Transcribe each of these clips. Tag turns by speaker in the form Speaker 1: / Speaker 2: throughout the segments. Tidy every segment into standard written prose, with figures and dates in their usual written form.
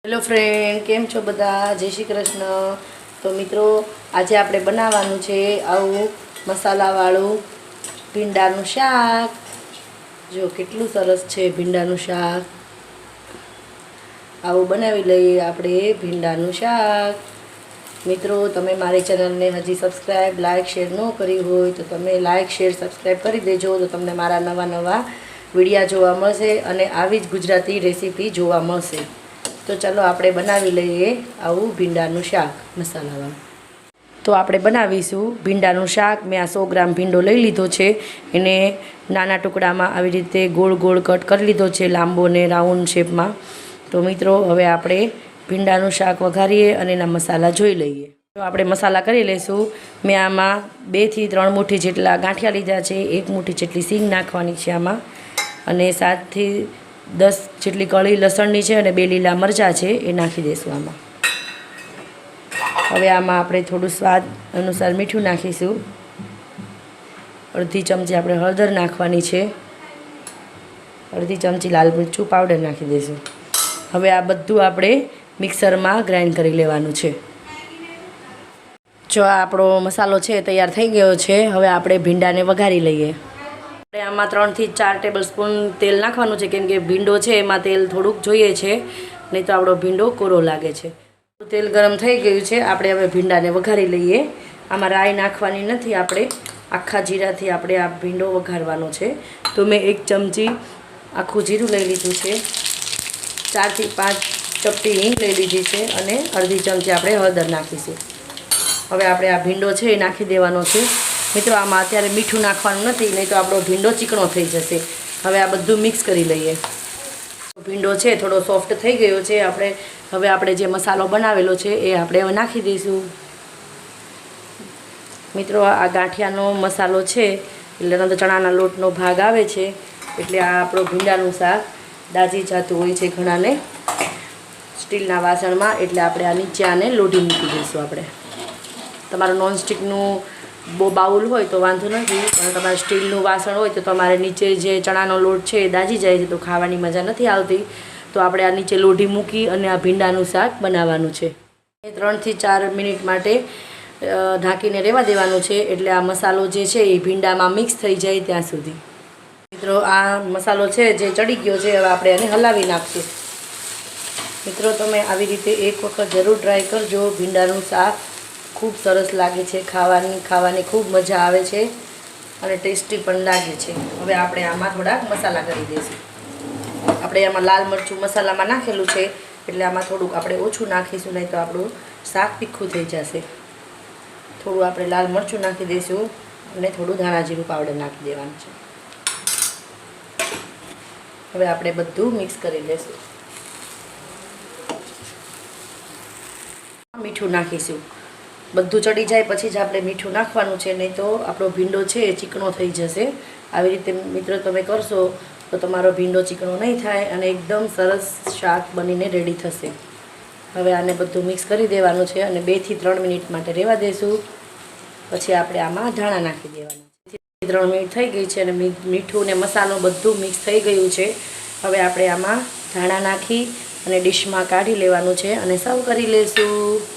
Speaker 1: Hello friend, केम छो बधा? जय श्री कृष्ण। तो मित्रों, आज આપણે બનાવવાનું છે આવું મસાલાવાળું ભીંડાનું શાક। જો કેટલું સરસ છે ભીંડાનું શાક। આવું બનાવી લઈએ આપણે ભીંડાનું શાક। મિત્રો, તમે મારી ચેનલને હજી સબસ્ક્રાઇબ, લાઇક, શેર ન કરી હોય તો તમે લાઇક, શેર, સબસ્ક્રાઇબ કરી દેજો તો તમને મારા નવા વિડિયા જોવા મળશે અને આવી જ ગુજરાતી રેસીપી જોવા મળશે। तो चलो આપણે બનાવી લઈએ આવું ભીંડાનું શાક મસાલાવાળું। તો આપણે બનાવીશું ભીંડાનું શાક। મેં આ 100 ગ્રામ ભીંડો લઈ લીધો છે, એને નાના ટુકડામાં આવી રીતે ગોળ ગોળ કટ કરી લીધો છે, લાંબો ને રાઉન્ડ શેપમાં। તો મિત્રો, હવે આપણે ભીંડાનું શાક વઘારીએ અને એના મસાલા જોઈ લઈએ। તો આપણે મસાલા કરી લઈશું। મેં આમાં 2 થી 3 મુઠ્ઠી જેટલા ગાંઠિયા લીધા છે, 1 મુઠ્ઠી જેટલી સીંગ નાખવાની છે આમાં, અને 7 થી 10 જેટલી કળી લસણની છે અને 2 લીલા મરચાં છે એ નાખી દઈશું આમાં। હવે આમાં આપણે થોડું સ્વાદ અનુસાર મીઠું નાખીશું। અડધી ચમચી આપણે હળદર નાખવાની છે, અડધી ચમચી લાલ મરચું પાવડર નાખી દઈશું। હવે આ બધું આપણે મિક્સરમાં ગ્રાઇન્ડ કરી લેવાનું છે। જો આ આપણો મસાલો છે તૈયાર થઈ ગયો છે। હવે આપણે ભીંડાને વઘારી લઈએ। આમાં 3 થી 4 ટેબલસ્પૂન તેલ નાખવાનું છે, કેમ કે ભીંડો છે એમાં તેલ થોડુંક જોઈએ છે, નહીં તો આપણો ભીંડો કોરો લાગે છે। તેલ ગરમ થઈ ગયું છે, આપણે હવે ભીંડાને વઘારી લઈએ। આમાં રાઈ નાખવાની નથી, આપણે આખા જીરાથી આપણે આ ભીંડો વઘારવાનો છે। તો મેં 1 ચમચી આખું જીરું લઈ લીધું છે, 4 થી 5 ચપટી હિંગ લઈ લીધી છે અને અડધી ચમચી આપણે હળદર નાખીશું। હવે આપણે આ ભીંડો છે એ નાખી દેવાનો છે। મિત્રો, આમાં અત્યારે મીઠું નાખવાનું નથી, નહીં તો આપણો ભીંડો ચીકણો થઈ જશે। હવે આ બધું મિક્સ કરી લઈએ। ભીંડો છે થોડો સોફ્ટ થઈ ગયો છે। હવે આપણે જે મસાલો બનાવેલો છે એ આપણે હવે નાખી દઈશું। મિત્રો, આ ગાંઠિયાનો મસાલો છે એટલે તો ચણાના લોટનો ભાગ આવે છે, એટલે આ આપણો ભીંડાનું શાક દાજી જતું હોય છે ઘણાને સ્ટીલના વાસણમાં, એટલે આપણે આ નીચે આને લોઢી મૂકી દઈશું। આપણે તમારું નોનસ્ટિકનું બાઉલ હોય તો વાંધો નથી, પણ તમારે સ્ટીલનું વાસણ હોય તો તમારે નીચે જે ચણાનો લોટ છે એ દાજી જાય છે તો ખાવાની મજા નથી આવતી। તો આપણે આ નીચે લોઢી મૂકી અને આ ભીંડાનું શાક બનાવવાનું છે। 3 થી 4 મિનિટ માટે ઢાંકીને રહેવા દેવાનું છે, એટલે આ મસાલો જે છે એ ભીંડામાં મિક્સ થઈ જાય ત્યાં સુધી। મિત્રો, આ મસાલો છે જે ચડી ગયો છે, હવે આપણે એને હલાવી નાખીશું। મિત્રો, તમે આવી રીતે એક વખત જરૂર ટ્રાય કરજો। ભીંડાનું શાક खूब सरस लगे छे, खावानी खूब मजा आवे छे अने टेस्टी पण लागे छे। हवे आपणे आमां थोड़ा मसाला करी दईशुं। आपणे आमां लाल मरचुं मसालामां नाखेलुं छे, एटले आमां थोडुंक आपणे ओछुं नाखीशुं, नहीं तो आपणुं शाक तीखुं थई जशे। थोडुं आपणे लाल मरचुं नाखी दईशुं अने थोडुं धाणा जीरुं पावडर नाखी देवानुं छे। हवे आपणे बधुं मिक्स करी लेशुं। मीठुं नाखीशुं। બધું ચડી જાય પછી જ આપણે મીઠું નાખવાનું છે, નહીં તો આપણો ભીંડો છે એ ચીકણો થઈ જશે। આવી રીતે મિત્રો તમે કરશો તો તમારો ભીંડો ચીકણો નહીં થાય અને એકદમ સરસ શાક બનીને રેડી થશે। હવે આને બધું મિક્સ કરી દેવાનું છે અને 2 થી 3 મિનિટ માટે રહેવા દેશું। પછી આપણે આમાં ધાણા નાખી દેવાના છે। 3 મિનિટ થઈ ગઈ છે અને મીઠું ને મસાલો બધું મિક્સ થઈ ગયું છે। હવે આપણે આમાં ધાણા નાખી અને ડીશમાં કાઢી લેવાનું છે અને સર્વ કરી લેશું।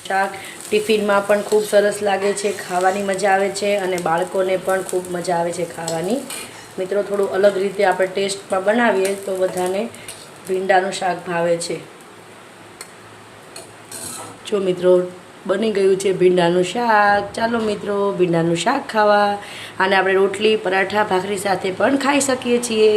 Speaker 1: શાક ટિફિનમાં પણ ખૂબ સરસ લાગે છે, ખાવાની મજા આવે છે અને બાળકોને પણ ખૂબ મજા આવે છે ખાવાની। મિત્રો, થોડું અલગ રીતે આપણે ટેસ્ટમાં બનાવીએ તો બધાને ભીંડાનું શાક ભાવે છે। જો મિત્રો, બની ગયું છે ભીંડાનું શાક। ચાલો મિત્રો, ભીંડાનું શાક ખાવા। આને આપણે રોટલી, પરાઠા, ભાખરી સાથે પણ ખાઈ શકીએ છીએ।